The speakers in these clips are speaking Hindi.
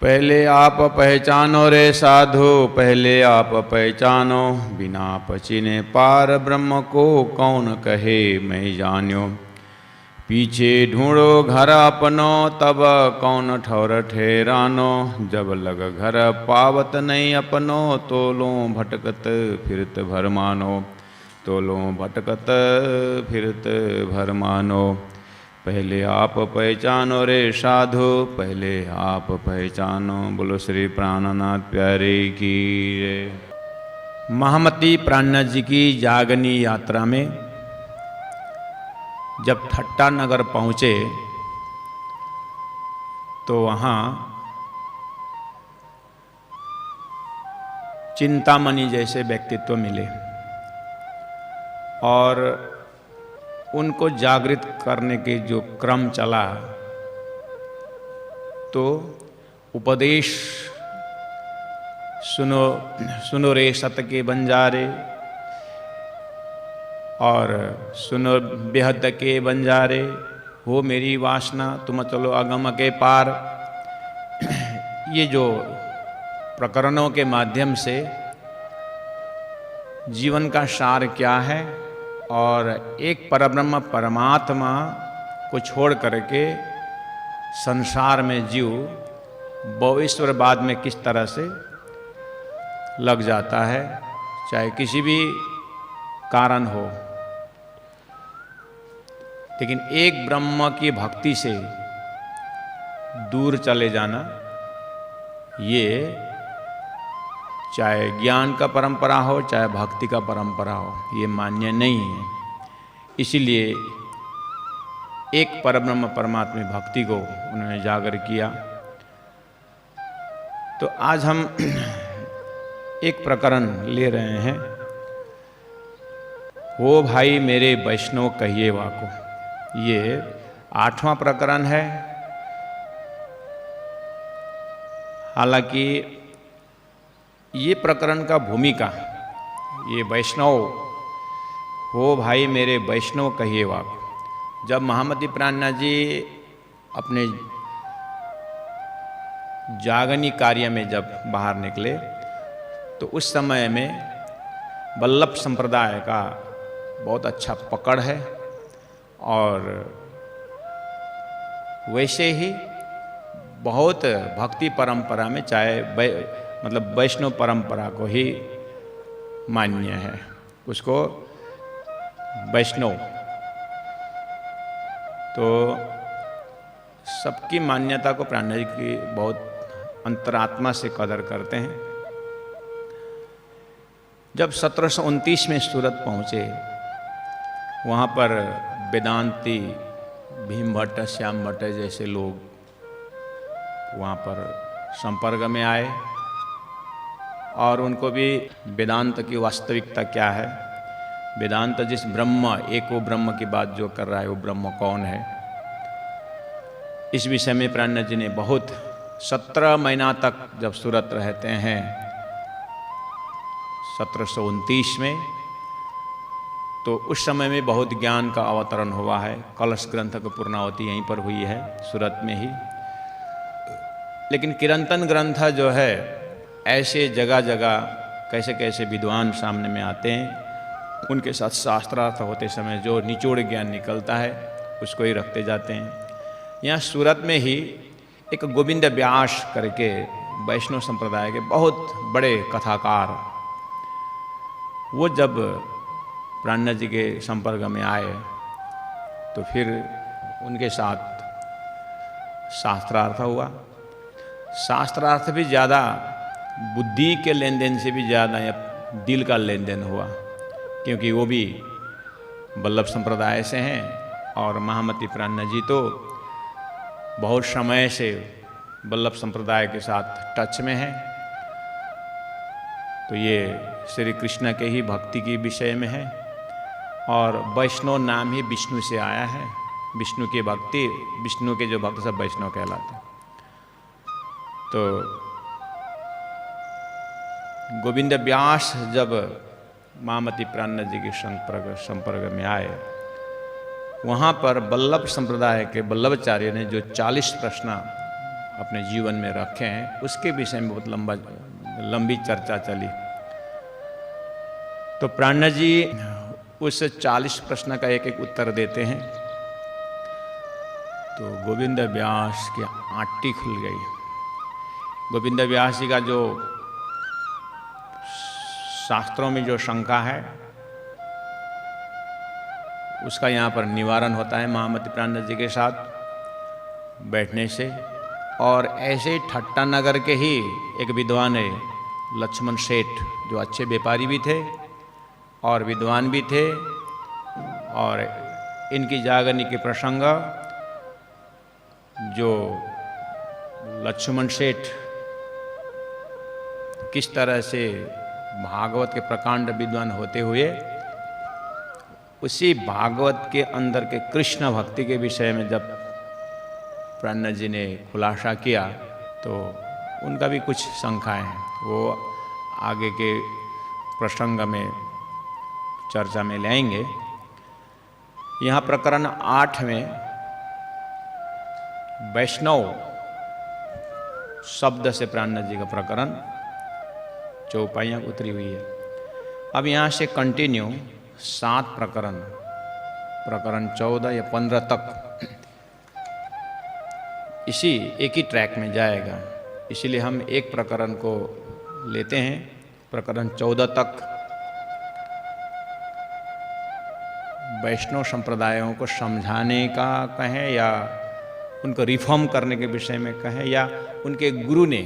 पहले आप पहचानो रे साधु, पहले आप पहचानो, बिना पचिने पार ब्रह्म को कौन कहे मैं जान्यो। पीछे ढूंढो घर अपनो, तब कौन ठौर ठहरानो। जब लग घर पावत नहीं अपनो, तोलो भटकत फिरत भर मानो, तोलो भटकत फिरत भर मानो। पहले आप पहचानो रे साधु, पहले आप पहचानो। बोलो श्री प्राणनाथ प्यारे की जय। महामती प्राणनाथ जी की जागनी यात्रा में जब ठट्टा नगर पहुँचे तो वहाँ चिंतामणि जैसे व्यक्तित्व मिले और उनको जागृत करने के जो क्रम चला तो उपदेश सुनो सुनो रे सत के बंजारे और सुनो बेहद के बंजारे, हो मेरी वासना तुम चलो अगम के पार। ये जो प्रकरणों के माध्यम से जीवन का सार क्या है और एक परब्रह्म परमात्मा को छोड़ करके संसार में जीव भविष्यवाद में किस तरह से लग जाता है, चाहे किसी भी कारण हो। लेकिन एक ब्रह्म की भक्ति से दूर चले जाना, ये चाहे ज्ञान का परंपरा हो चाहे भक्ति का परंपरा हो, ये मान्य नहीं है। इसीलिए एक परब्रह्म परमात्मा भक्ति को उन्होंने जागर किया। तो आज हम एक प्रकरण ले रहे हैं, हो भाई मेरे वैष्णव कहिए वाको। ये 8वां प्रकरण है। हालांकि ये प्रकरण का भूमिका, ये वैष्णव हो भाई मेरे वैष्णव कहिए वाको। जब महामती प्राणनाथ जी अपने जागनी कार्य में जब बाहर निकले तो उस समय में वल्लभ संप्रदाय का बहुत अच्छा पकड़ है और वैसे ही बहुत भक्ति परंपरा में चाहे मतलब वैष्णव परंपरा को ही मान्य है, उसको वैष्णव। तो सबकी मान्यता को प्राणनाथ जी की बहुत अंतरात्मा से कदर करते हैं। जब 1729 में सूरत पहुँचे, वहाँ पर वेदांती भीम भट्ट, श्याम भट्ट जैसे लोग वहाँ पर संपर्क में आए और उनको भी वेदांत की वास्तविकता क्या है, वेदांत जिस ब्रह्म एक वो ब्रह्म की बात जो कर रहा है वो ब्रह्म कौन है, इस विषय में प्राणनाथ जी ने बहुत 17 महीना तक जब सूरत रहते हैं 1729 में, तो उस समय में बहुत ज्ञान का अवतरण हुआ है। कलश ग्रंथ की पूर्णावती यहीं पर हुई है सूरत में ही। लेकिन किरंतन ग्रंथ जो है, ऐसे जगह जगह कैसे कैसे विद्वान सामने में आते हैं, उनके साथ शास्त्रार्थ होते समय जो निचोड़ ज्ञान निकलता है उसको ही रखते जाते हैं। यहाँ सूरत में ही एक गोविंद व्यास करके वैष्णव संप्रदाय के बहुत बड़े कथाकार, वो जब प्राणनाथ जी के संपर्क में आए तो फिर उनके साथ शास्त्रार्थ हुआ। शास्त्रार्थ भी ज़्यादा बुद्धि के लेन देन से भी ज़्यादा या दिल का लेन देन हुआ, क्योंकि वो भी वल्लभ संप्रदाय से हैं और महामती प्राणनाथ जी तो बहुत समय से वल्लभ संप्रदाय के साथ टच में हैं। तो ये श्री कृष्ण के ही भक्ति के विषय में है और वैष्णव नाम ही विष्णु से आया है। विष्णु की भक्ति, विष्णु के जो भक्त सब वैष्णव कहलाते हैं। तो गोविंद व्यास जब महामती प्राणनाथ जी के संपर्क में आए, वहाँ पर वल्लभ संप्रदाय के वल्लभाचार्य ने जो 40 प्रश्न अपने जीवन में रखे हैं, उसके विषय में बहुत लंबी चर्चा चली। तो प्राणनाथ जी उस 40 प्रश्न का एक एक उत्तर देते हैं। तो गोविंद व्यास की आंटी खुल गई। गोविंद व्यास जी का जो शास्त्रों में जो शंका है उसका यहाँ पर निवारण होता है महामती प्राणनाथ जी के साथ बैठने से। और ऐसे ही ठट्टा नगर के ही एक विद्वान है लक्ष्मण सेठ, जो अच्छे व्यापारी भी थे और विद्वान भी थे, और इनकी जागरणी के प्रसंग जो लक्ष्मण सेठ किस तरह से भागवत के प्रकांड विद्वान होते हुए उसी भागवत के अंदर के कृष्ण भक्ति के विषय में जब प्राणनाथ जी ने खुलासा किया तो उनका भी कुछ शंकाएं हैं, वो आगे के प्रसंग में चर्चा में लाएंगे। यहाँ प्रकरण 8 में वैष्णव शब्द से प्राणनाथ जी का प्रकरण चौपाइयाँ उतरी हुई है। अब यहाँ से कंटिन्यू 7 प्रकरण 14 या 15 तक इसी एक ही ट्रैक में जाएगा। इसीलिए हम एक प्रकरण को लेते हैं, प्रकरण 14 तक वैष्णव संप्रदायों को समझाने का कहें या उनको रिफॉर्म करने के विषय में कहें, या उनके गुरु ने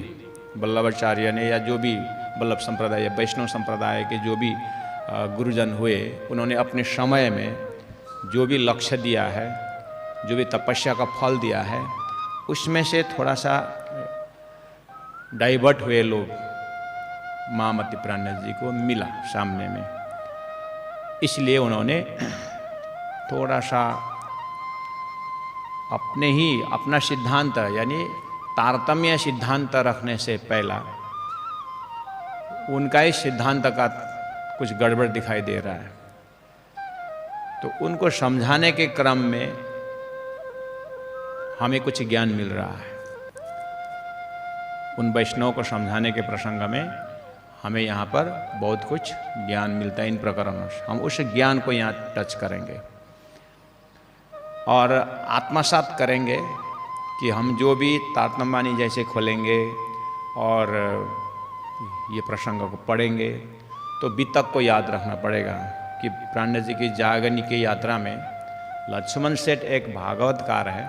वल्लभाचार्य ने या जो भी वल्लभ संप्रदाय या वैष्णव संप्रदाय के जो भी गुरुजन हुए, उन्होंने अपने समय में जो भी लक्ष्य दिया है, जो भी तपस्या का फल दिया है, उसमें से थोड़ा सा डाइवर्ट हुए लोग महामती प्राणनाथ जी को मिला सामने में। इसलिए उन्होंने थोड़ा सा अपना सिद्धांत यानी तारतम्य सिद्धांत रखने से पहला उनका ही सिद्धांत का कुछ गड़बड़ दिखाई दे रहा है। तो उनको समझाने के क्रम में हमें कुछ ज्ञान मिल रहा है। उन वैष्णव को समझाने के प्रसंग में हमें यहाँ पर बहुत कुछ ज्ञान मिलता है इन प्रकरणों से। हम उस ज्ञान को यहाँ टच करेंगे और आत्मसात करेंगे कि हम जो भी तारतम्यवाणी जैसे खोलेंगे और ये प्रसंग को पढ़ेंगे तो वितक को याद रखना पड़ेगा कि प्राणनाथ जी की जागरणी की यात्रा में लक्ष्मण सेठ एक भागवतकार है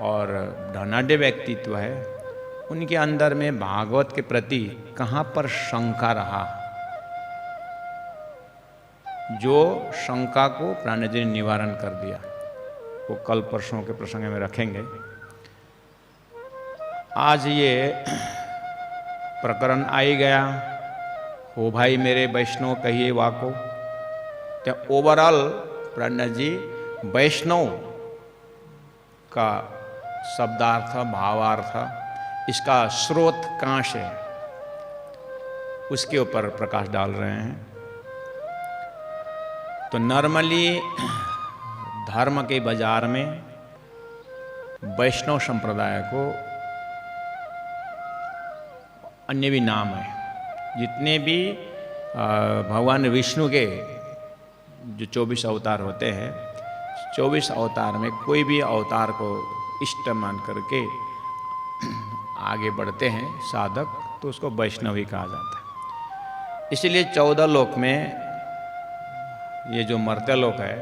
और धनाढ्य व्यक्तित्व है। उनके अंदर में भागवत के प्रति कहाँ पर शंका रहा, जो शंका को प्राणनाथ जी ने निवारण कर दिया, वो कल परसों के प्रसंग में रखेंगे। आज ये प्रकरण आ ही गया, हो भाई मेरे वैष्णव कहिए वाको। तो ओवरऑल प्राणनाथ जी वैष्णव का शब्दार्थ भावार्थ इसका स्रोत कहाँ से है उसके ऊपर प्रकाश डाल रहे हैं। तो नॉर्मली धर्म के बाजार में वैष्णव संप्रदाय को अन्य भी नाम है। जितने भी भगवान विष्णु के जो 24 अवतार होते हैं, 24 अवतार में कोई भी अवतार को इष्ट मान करके आगे बढ़ते हैं साधक, तो उसको वैष्णव ही कहा जाता है। इसलिए 14 लोक में ये जो मर्त्यलोक है,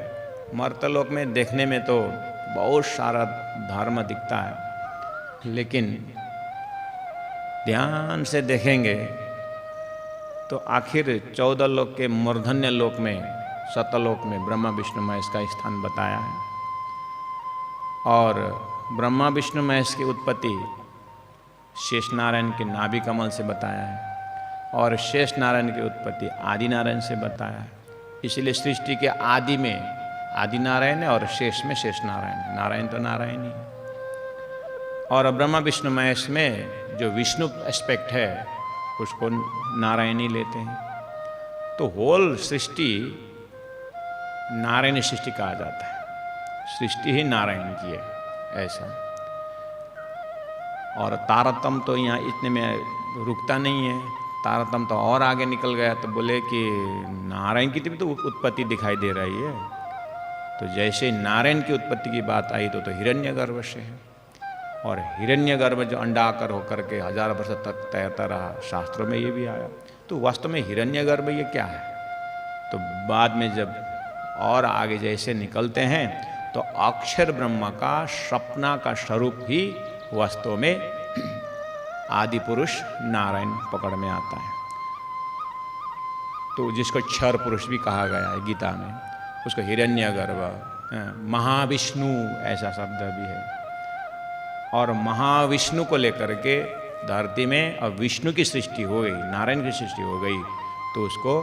मर्त्यलोक में देखने में तो बहुत सारा धर्म दिखता है, लेकिन ध्यान से देखेंगे तो आखिर 14 लोक के मूर्धन्य लोक में सतलोक में ब्रह्मा विष्णु महेश का स्थान बताया है। और ब्रह्मा विष्णु महेश की उत्पत्ति शेष नारायण के नाभि कमल से बताया है और शेष नारायण की उत्पत्ति आदि नारायण से बताया है। इसलिए सृष्टि के आदि में आदि नारायण है और शेष में शेष नारायण है। नारायण तो नारायण ही है। और ब्रह्मा विष्णु महेश में जो विष्णु एस्पेक्ट है उसको नारायण ही लेते हैं। तो होल सृष्टि नारायण सृष्टि कहा जाता है। सृष्टि ही नारायण की है, ऐसा। और तारतम तो यहाँ इतने में रुकता नहीं है, तारतम तो और आगे निकल गया। तो बोले कि नारायण की भी तो उत्पत्ति दिखाई दे रही है। तो जैसे नारायण की उत्पत्ति की बात आई तो हिरण्यगर्भ से है, और हिरण्यगर्भ जो अंडाकार होकर के 1000 वर्ष तक तैरता रहा, शास्त्रों में ये भी आया। तो वास्तव में हिरण्यगर्भ ये क्या है? तो बाद में जब और आगे जैसे निकलते हैं तो अक्षर ब्रह्म का सपना का स्वरूप ही वास्तव में आदि पुरुष नारायण पकड़ में आता है। तो जिसको क्षर पुरुष भी कहा गया है गीता में, उसको हिरण्यगर्भ, महाविष्णु ऐसा शब्द भी है। और महाविष्णु को लेकर के धरती में अब विष्णु की सृष्टि हो गई, नारायण की सृष्टि हो गई, तो उसको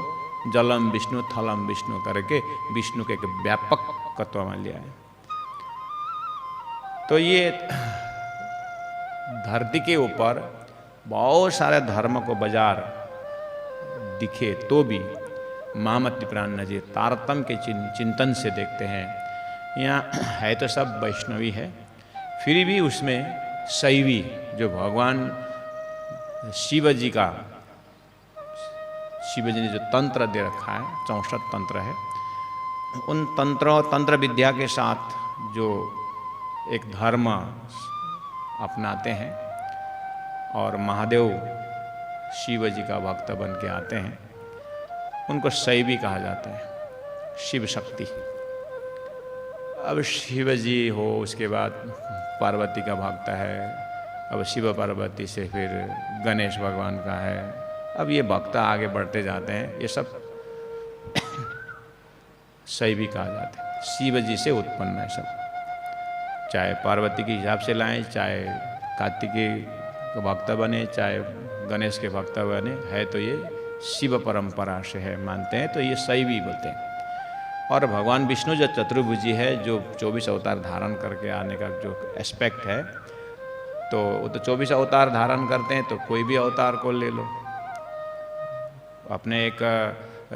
जलम विष्णु थलम विष्णु करके विष्णु के एक व्यापक तत्व मान लिया है। तो ये धरती के ऊपर बहुत सारे धर्म को बाजार दिखे तो भी महामति प्राण नजी तारतम के चिंतन से देखते हैं, यहाँ है तो सब वैष्णवी है, फिर भी उसमें शैवी जो भगवान शिव जी का, शिव जी ने जो तंत्र दे रखा है, 64 तंत्र है, उन तंत्र विद्या के साथ जो एक धर्म अपनाते हैं और महादेव शिव जी का भक्त बन के आते हैं, उनको शैवी कहा जाता है, शिव शक्ति। अब शिव जी हो, उसके बाद पार्वती का भक्त है, अब शिव पार्वती से फिर गणेश भगवान का है, अब ये भक्त आगे बढ़ते जाते हैं, ये सब शैवी कहा जाता है। शिव जी से उत्पन्न है सब, चाहे पार्वती के हिसाब से लाएं, चाहे कार्तिकेय के भक्त बने, चाहे गणेश के भक्त बने, है तो ये शिव परंपरा से है, मानते हैं, तो ये शैवी बोलते हैं। और भगवान विष्णु जो चतुर्भुजी है, जो 24 अवतार धारण करके आने का जो एस्पेक्ट है, तो वो तो 24 अवतार धारण करते हैं, तो कोई भी अवतार को ले लो, अपने एक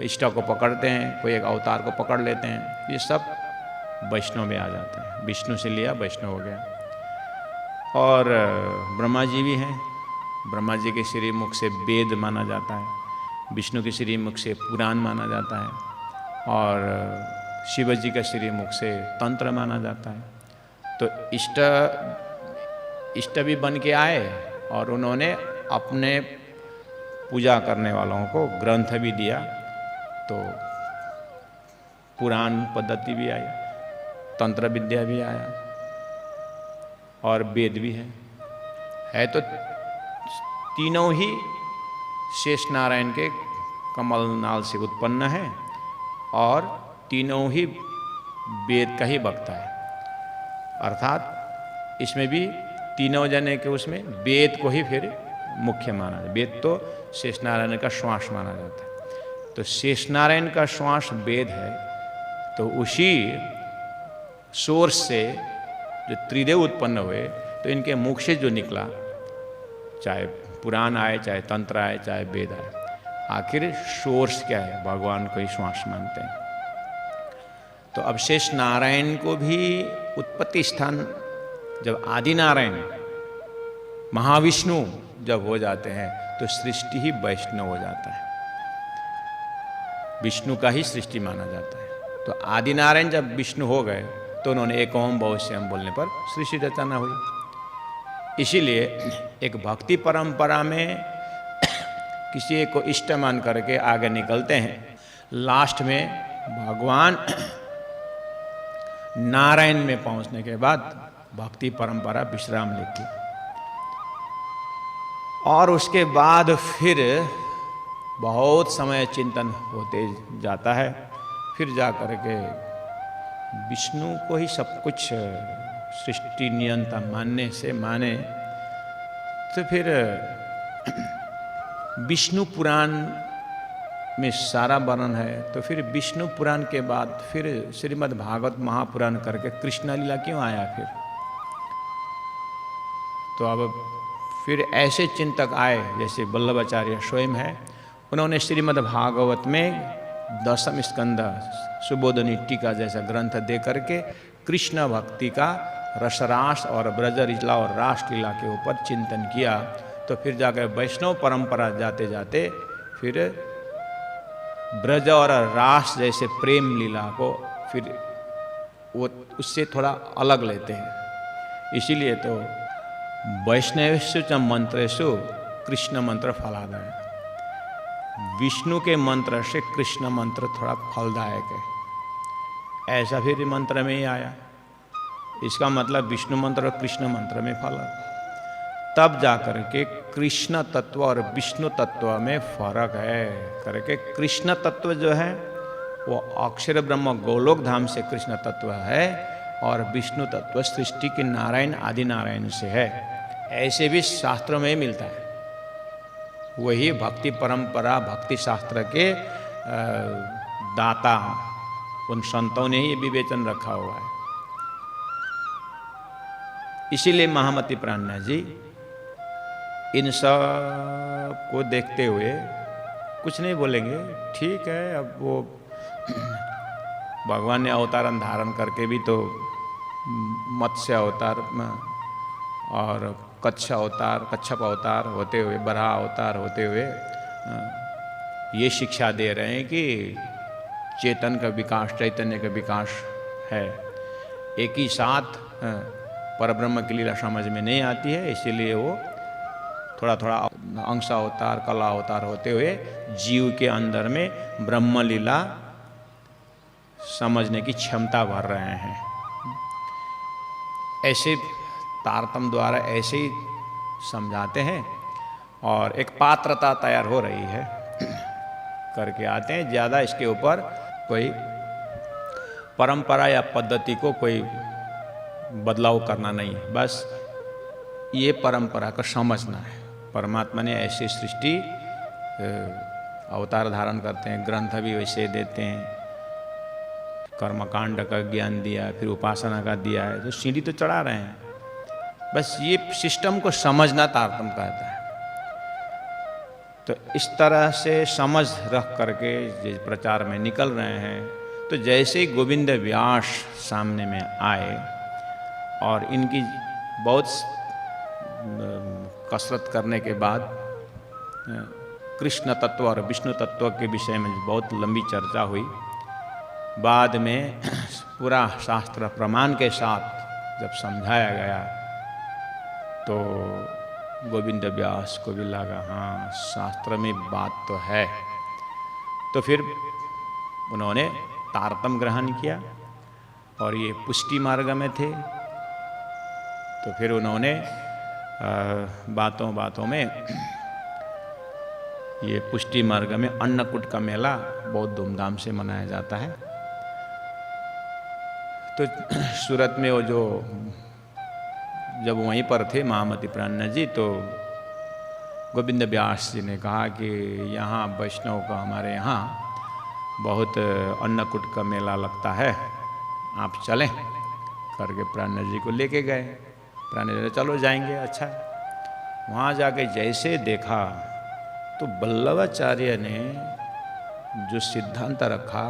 इष्ट को पकड़ते हैं, कोई एक अवतार को पकड़ लेते हैं, ये सब वैष्णव में आ जाते हैं। विष्णु से लिया वैष्णव हो गया। और ब्रह्मा जी भी हैं, ब्रह्मा जी के श्री मुख से वेद माना जाता है, विष्णु के श्री मुख से पुराण माना जाता है, और शिव जी का श्री मुख से तंत्र माना जाता है। तो इष्ट भी बन के आए, और उन्होंने अपने पूजा करने वालों को ग्रंथ भी दिया, तो पुराण पद्धति भी आई, तंत्र विद्या भी आया, और वेद भी है तो तीनों ही शेष नारायण के कमल नाल से उत्पन्न है, और तीनों ही वेद का ही वक्ता है। अर्थात इसमें भी तीनों जने के उसमें वेद को ही फिर मुख्य माना जाता है। वेद तो शेष नारायण का श्वास माना जाता है, तो शेष नारायण का श्वास वेद है, तो उसी सोर्स से जो त्रिदेव उत्पन्न हुए, तो इनके मुख से जो निकला, चाहे पुराण आए, चाहे तंत्र आए, चाहे वेद आए, आखिर सोर्स क्या है? भगवान को ही श्वास मानते हैं। तो अब शेष नारायण को भी उत्पत्ति स्थान जब आदि नारायण महाविष्णु जब हो जाते हैं, तो सृष्टि ही वैष्णव हो जाता है, विष्णु का ही सृष्टि माना जाता है। तो आदि नारायण जब विष्णु हो गए, तो उन्होंने एक ओम बहुश्याम बोलने पर सृष्टि रचना हुई। इसीलिए एक भक्ति परंपरा में किसी एक को इष्ट मान करके आगे निकलते हैं, लास्ट में भगवान नारायण में पहुंचने के बाद भक्ति परंपरा विश्राम लेती, और उसके बाद फिर बहुत समय चिंतन होते जाता है, फिर जा करके विष्णु को ही सब कुछ सृष्टि नियंता मानने से माने, तो फिर विष्णु पुराण में सारा वर्णन है। तो फिर विष्णु पुराण के बाद फिर श्रीमद् भागवत महापुराण करके कृष्ण लीला क्यों आया फिर? तो अब फिर ऐसे चिंतक आए, जैसे वल्लभाचार्य स्वयं है, उन्होंने श्रीमद् भागवत में 10वें स्कंद सुबोधनी टीका जैसा ग्रंथ दे करके कृष्ण भक्ति का रसरास और ब्रज लीला और रास लीला के ऊपर चिंतन किया, तो फिर जाकर वैष्णव परंपरा जाते जाते फिर ब्रज और रास जैसे प्रेम लीला को फिर वो उससे थोड़ा अलग लेते हैं। इसीलिए तो वैष्णवेषु च मंत्रेषु कृष्ण मंत्र फलादाय, विष्णु के मंत्र से कृष्ण मंत्र थोड़ा फलदायक है, ऐसा फिर मंत्र में ही आया। इसका मतलब विष्णु मंत्र और कृष्ण मंत्र में फल, तब जाकर के कृष्ण तत्व और विष्णु तत्व में फर्क है करके, कृष्ण तत्व जो है वो अक्षर ब्रह्म गोलोक धाम से कृष्ण तत्व है, और विष्णु तत्व सृष्टि के नारायण आदि नारायण से है। ऐसे भी शास्त्रों में मिलता है। वही भक्ति परंपरा भक्ति शास्त्र के दाता उन संतों ने ही विवेचन रखा हुआ है। इसीलिए महामति प्राणनाथ जी इन सब को देखते हुए कुछ नहीं बोलेंगे, ठीक है अब वो भगवान ने अवतार धारण करके भी तो मत्स्य अवतार और कच्छप अवतार होते हुए, बराह अवतार होते हुए ये शिक्षा दे रहे हैं कि चेतन का विकास, चैतन्य का विकास है। एक ही साथ परब्रह्म की लीला समझ में नहीं आती है, इसीलिए वो थोड़ा थोड़ा अंश अवतार, कला अवतार होते हुए जीव के अंदर में ब्रह्म लीला समझने की क्षमता भर रहे हैं। ऐसे तारतम्य द्वारा ऐसे ही समझाते हैं, और एक पात्रता तैयार हो रही है करके आते हैं। ज़्यादा इसके ऊपर कोई परंपरा या पद्धति को कोई बदलाव करना नहीं, बस ये परंपरा को समझना है। परमात्मा ने ऐसी सृष्टि अवतार धारण करते हैं, ग्रंथ भी वैसे देते हैं, कर्मकांड का ज्ञान दिया, फिर उपासना का दिया है, तो सीढ़ी तो चढ़ा रहे हैं। बस ये सिस्टम को समझना तारतम्य कहता है। तो इस तरह से समझ रख करके जिस प्रचार में निकल रहे हैं, तो जैसे ही गोविंद व्यास सामने में आए और इनकी बहुत कसरत करने के बाद कृष्ण तत्व और विष्णु तत्व के विषय में बहुत लंबी चर्चा हुई। बाद में पूरा शास्त्र प्रमाण के साथ जब समझाया गया, तो गोविंद व्यास को भी लगा हाँ शास्त्र में बात तो है। तो फिर उन्होंने तारतम्य ग्रहण किया, और ये पुष्टि मार्ग में थे। तो फिर उन्होंने बातों बातों में ये पुष्टि मार्ग में अन्नकूट का मेला बहुत धूमधाम से मनाया जाता है। तो सूरत में वो जो जब वहीं पर थे महामति प्राणनाथ जी, तो गोविंद व्यास जी ने कहा कि यहाँ वैष्णव का हमारे यहाँ बहुत अन्नकूट का मेला लगता है, आप चलें करके प्राणनाथ जी को लेके गए। प्राणनाथ जी चलो जाएंगे, अच्छा। वहाँ जाके जैसे देखा तो वल्लभाचार्य ने जो सिद्धांत रखा,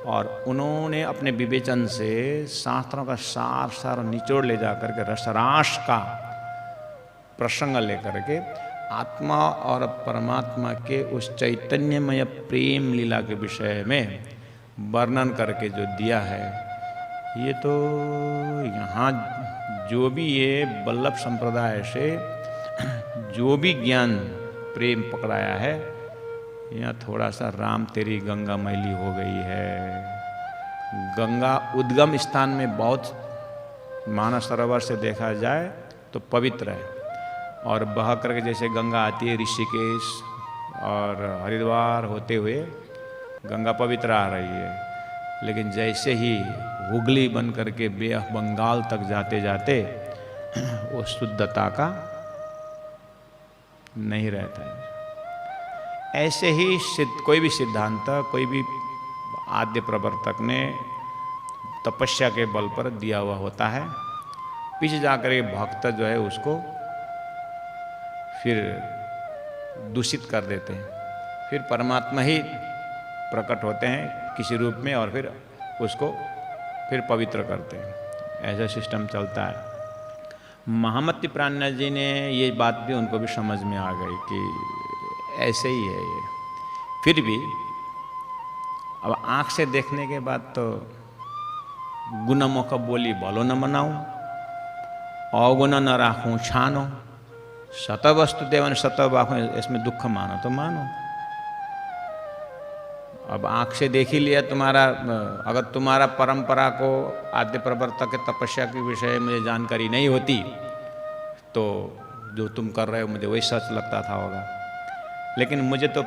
और उन्होंने अपने विवेचन से शास्त्रों का सार निचोड़ ले जाकर के रसरास का प्रसंग लेकर के आत्मा और परमात्मा के उस चैतन्यमय प्रेम लीला के विषय में वर्णन करके जो दिया है, ये तो यहाँ जो भी ये वल्लभ संप्रदाय से जो भी ज्ञान प्रेम पकड़ाया है, यहाँ थोड़ा सा राम तेरी गंगा मैली हो गई है। गंगा उद्गम स्थान में बहुत, मानस सरोवर से देखा जाए तो पवित्र है, और बह करके जैसे गंगा आती है ऋषिकेश और हरिद्वार होते हुए गंगा पवित्र आ रही है। लेकिन जैसे ही हुगली बन करके बे ऑफ बंगाल तक जाते जाते वो शुद्धता का नहीं रहता है। ऐसे ही कोई भी सिद्धांत, कोई भी आद्य प्रवर्तक ने तपस्या के बल पर दिया हुआ होता है, पीछे जाकर ये भक्त जो है उसको फिर दूषित कर देते हैं। फिर परमात्मा ही प्रकट होते हैं किसी रूप में, और फिर उसको फिर पवित्र करते हैं। ऐसा सिस्टम चलता है। महामती प्राणनाथ जी ने ये बात भी उनको भी समझ में आ गई कि ऐसे ही है ये। फिर भी अब आँख से देखने के बाद तो गुणमों का बोली भलो न मनाऊं, अवगुण न राखूं छानो, सत वस्तु देवन सत बाखूं, इसमें दुख मानो तो मानो। अब आँख से देख ही लिया तुम्हारा, अगर तुम्हारा परंपरा को आद्य प्रवर्तक के तपस्या के विषय में जानकारी नहीं होती तो जो तुम कर रहे हो मुझे वही सच लगता था होगा। लेकिन मुझे तो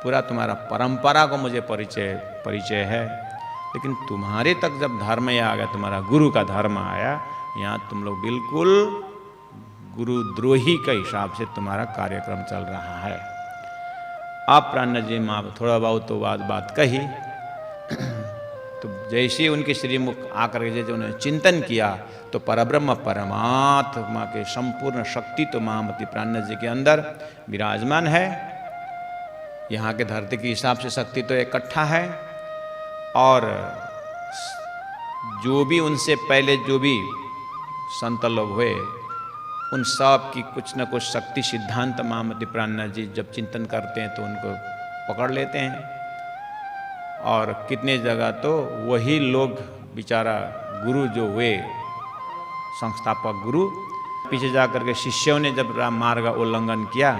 पूरा तुम्हारा परंपरा को मुझे परिचय है। लेकिन तुम्हारे तक जब धर्म आ गया, तुम्हारा गुरु का धर्म आया, यहाँ तुम लोग बिल्कुल गुरुद्रोही के हिसाब से तुम्हारा कार्यक्रम चल रहा है। आप प्राणनाथ जी माँ थोड़ा बहुत तो बात कही तो जैसे ही उनके श्रीमुख आकर के जैसे उन्होंने चिंतन किया तो परब्रह्म परमात्मा के संपूर्ण शक्ति तो महामती प्राणनाथ जी के अंदर विराजमान है। यहाँ के धरती के हिसाब से शक्ति तो इकट्ठा है, और जो भी उनसे पहले जो भी संत लोग हुए उन सब की कुछ न कुछ शक्ति सिद्धांत महामती प्राणनाथ जी जब चिंतन करते हैं तो उनको पकड़ लेते हैं। और कितने जगह तो वही लोग बेचारा गुरु जो हुए संस्थापक गुरु, पीछे जाकर के शिष्यों ने जब मार्ग उल्लंघन किया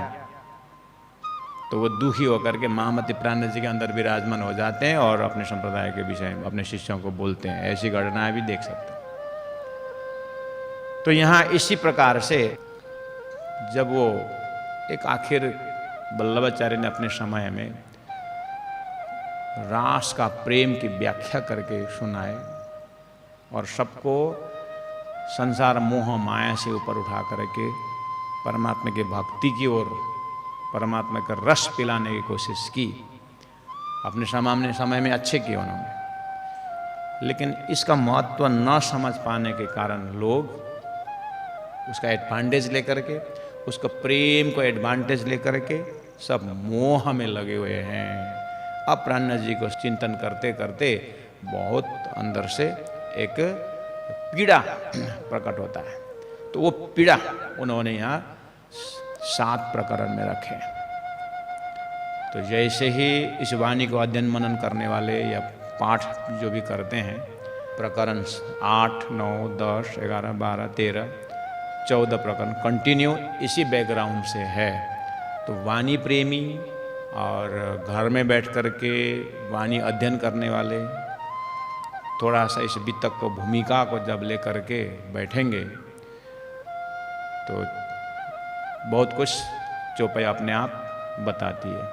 तो वो दुखी होकर के महामती प्राणनाथ जी के अंदर विराजमान हो जाते हैं और अपने संप्रदाय के विषय में अपने शिष्यों को बोलते हैं। ऐसी घटनाएं भी देख सकते हैं। तो यहाँ इसी प्रकार से जब वो एक आखिर वल्लभाचार्य ने अपने समय में रास का प्रेम की व्याख्या करके सुनाए और सबको संसार मोह माया से ऊपर उठा करके परमात्मा की भक्ति की ओर, परमात्मा का रस पिलाने की कोशिश की। अपने समय में अच्छे किए उन्होंने, लेकिन इसका महत्व न समझ पाने के कारण लोग उसका एडवांटेज लेकर के, उसका प्रेम को एडवांटेज लेकर के सब मोह में लगे हुए हैं। अब प्राणनाथ जी को चिंतन करते करते बहुत अंदर से एक पीड़ा प्रकट होता है। तो वो पीड़ा उन्होंने यहाँ 7 प्रकरण में रखे। तो जैसे ही इस वाणी को अध्ययन मनन करने वाले या पाठ जो भी करते हैं, प्रकरण 8, 9, 10, 11, 12, 13, 14 प्रकरण कंटिन्यू इसी बैकग्राउंड से है। तो वाणी प्रेमी और घर में बैठ कर के वाणी अध्ययन करने वाले थोड़ा सा इस वितक को भूमिका को जब ले करके बैठेंगे तो बहुत कुछ चौपाई अपने आप बताती है।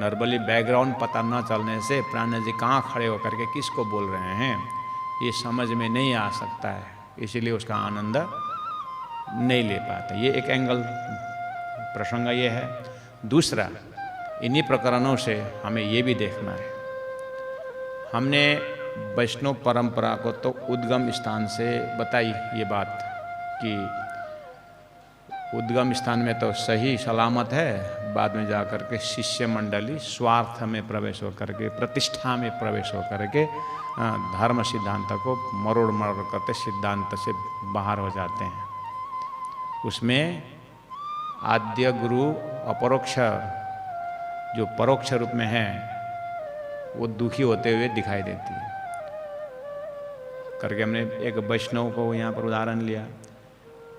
नॉर्मली बैकग्राउंड पता न चलने से प्राणनाथ जी कहाँ खड़े होकर के किसको बोल रहे हैं ये समझ में नहीं आ सकता है, इसीलिए उसका आनंद नहीं ले पाते। ये एक एंगल प्रसंग ये है। दूसरा, इन्हीं प्रकरणों से हमें ये भी देखना है, हमने वैष्णव परंपरा को तो उद्गम स्थान से बताई ये बात कि उद्गम स्थान में तो सही सलामत है, बाद में जाकर के शिष्य मंडली स्वार्थ में प्रवेश होकर के, प्रतिष्ठा में प्रवेश होकर के धर्म सिद्धांत को मरोड़ मरोड़ करते सिद्धांत से बाहर हो जाते हैं। उसमें आद्य गुरु अपरोक्ष जो परोक्ष रूप में है वो दुखी होते हुए दिखाई देती है करके हमने एक वैष्णव को यहाँ पर उदाहरण लिया।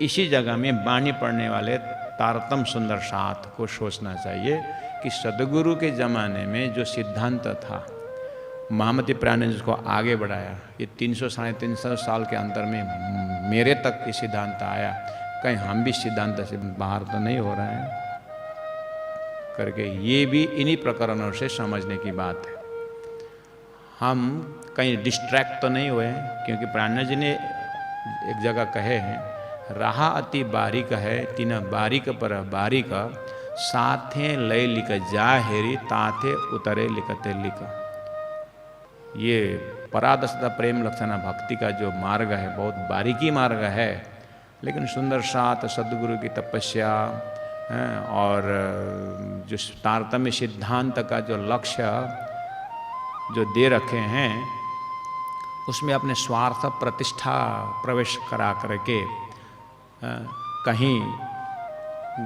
इसी जगह में वाणी पढ़ने वाले तारतम सुंदर साथ को सोचना चाहिए कि सदगुरु के ज़माने में जो सिद्धांत था, महामती प्राणनाथ जी को आगे बढ़ाया। ये 300-350 साल के अंतर में मेरे तक ये सिद्धांत आया, कहीं हम भी सिद्धांत से बाहर तो नहीं हो रहे हैं करके, ये भी इन्हीं प्रकरणों से समझने की बात है। हम कहीं डिस्ट्रैक्ट तो नहीं हुए हैं, क्योंकि प्राणनाथ जी ने एक जगह कहे हैं, राह अति बारीक है तीन बारीक पर बारीक, साथे लय लिख जा हेरी ताथे उतरे लिखते लिख। ये परादशता प्रेम लक्षणा भक्ति का जो मार्ग है बहुत बारीकी मार्ग है, लेकिन सुंदर साथ सदगुरु की तपस्या और जो तारतम्य सिद्धांत का जो लक्ष्य जो दे रखे हैं उसमें अपने स्वार्थ प्रतिष्ठा प्रवेश करा करके कहीं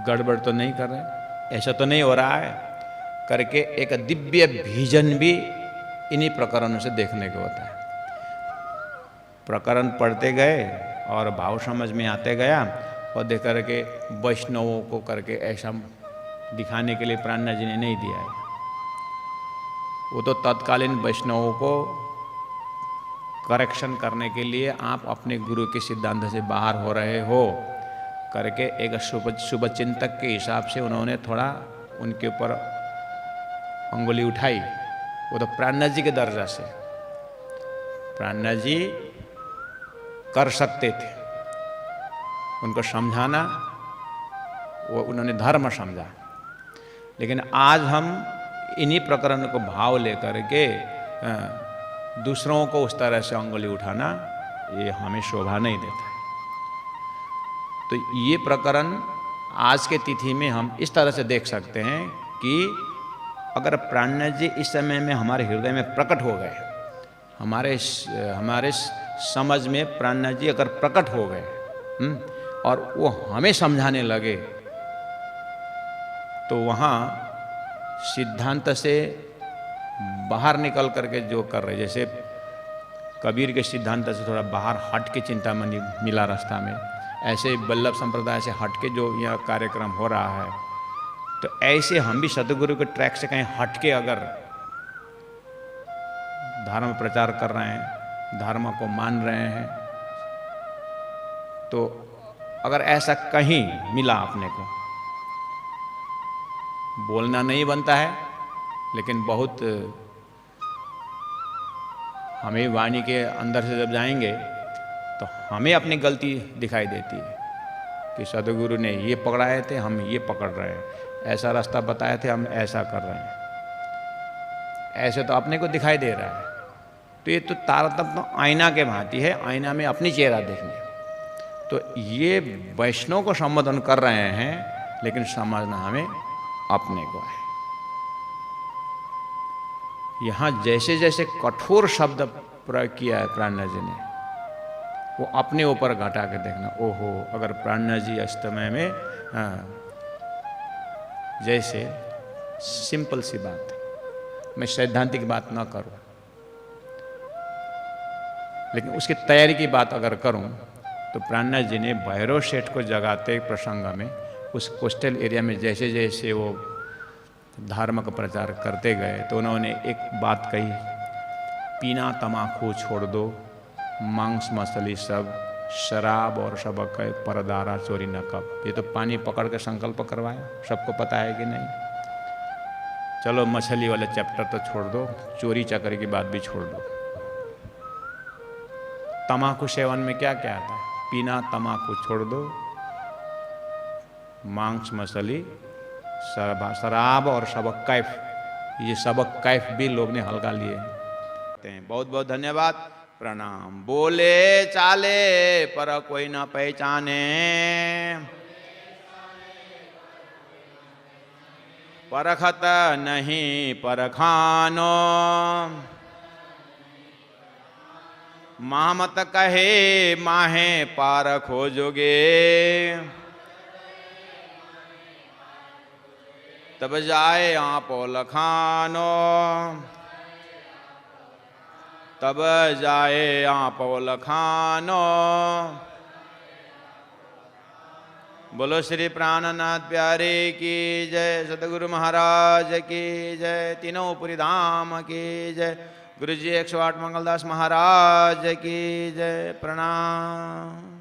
गड़बड़ तो नहीं कर रहे, ऐसा तो नहीं हो रहा है करके एक दिव्य विजन भी इन्हीं प्रकरणों से देखने को होता है। प्रकरण पढ़ते गए और भाव समझ में आते गया और देख करके वैष्णवों को करके ऐसा दिखाने के लिए प्राणनाथ जी ने नहीं दिया है। वो तो तत्कालीन वैष्णवों को करेक्शन करने के लिए आप अपने गुरु के सिद्धांत से बाहर हो रहे हो करके एक शुभ चिंतक के हिसाब से उन्होंने थोड़ा उनके ऊपर अंगुली उठाई। वो तो प्राणनाथ जी के दर्जा से प्राणनाथ जी कर सकते थे, उनको समझाना वो उन्होंने धर्म समझा। लेकिन आज हम इन्हीं प्रकरण को भाव लेकर के दूसरों को उस तरह से अंगुली उठाना ये हमें शोभा नहीं देता है। तो ये प्रकरण आज के तिथि में हम इस तरह से देख सकते हैं कि अगर प्राणनाथ जी इस समय में हमारे हृदय में प्रकट हो गए, हमारे समझ में प्राणनाथ जी अगर प्रकट हो गए और वो हमें समझाने लगे, तो वहाँ सिद्धांत से बाहर निकल करके जो कर रहे, जैसे कबीर के सिद्धांत से थोड़ा बाहर हट के चिंतामणि मिला रास्ता में, ऐसे वल्लभ संप्रदाय से हट के जो यह कार्यक्रम हो रहा है, तो ऐसे हम भी सतगुरु के ट्रैक से कहीं हट के अगर धर्म प्रचार कर रहे हैं, धर्म को मान रहे हैं, तो अगर ऐसा कहीं मिला अपने को, बोलना नहीं बनता है, लेकिन बहुत हमें वाणी के अंदर से जब जाएंगे तो हमें अपनी गलती दिखाई देती है कि सदगुरु ने ये पकड़ाए थे, हम ये पकड़ रहे हैं, ऐसा रास्ता बताए थे, हम ऐसा कर रहे हैं, ऐसे तो अपने को दिखाई दे रहा है। तो ये तो तारतम्य तो आईना के भांति है, आईना में अपनी चेहरा देखने। तो ये वैष्णव को संबोधन कर रहे हैं, लेकिन समझना हमें अपने को है। यहाँ जैसे जैसे कठोर शब्द प्रयोग किया है प्राणनाथ जी ने, वो अपने ऊपर घटा के देखना। ओहो, अगर प्राणनाथ जी इस समय में जैसे सिंपल सी बात है, मैं सैद्धांतिक बात ना करूं, लेकिन उसकी तैयारी की बात अगर करूं, तो प्राणनाथ जी ने भैरव सेठ को जगाते प्रसंग में उस कोस्टल एरिया में जैसे जैसे वो धर्म का प्रचार करते गए, तो उन्होंने एक बात कही, पीना तमाकू छोड़ दो, मांस मछली सब, शराब और सबक परदारा चोरी न कब। ये तो पानी पकड़ के संकल्प करवाया, सबको पता है कि नहीं। चलो मछली वाले चैप्टर तो छोड़ दो, चोरी चकरी की बात भी छोड़ दो। तमाकू सेवन में क्या क्या आता है? पीना तमाकू छोड़ दो, मांस मछली, शराब और सबक कैफ, ये सबक कैफ भी लोग ने हल्का लिए। बहुत बहुत धन्यवाद, प्रणाम। बोले चाले पर कोई न पहचाने, परखत नहीं परखानो, मामत कहे माहे पार खोजोगे, तब जाए आपो लखानो, तब जाए आपो लखानो। बोलो श्री प्राणनाथ प्यारे की जय, सतगुरु महाराज की जय, तीनों पुरी धाम की जय, गुरु जी 108 मंगलदास महाराज की जय। प्रणाम।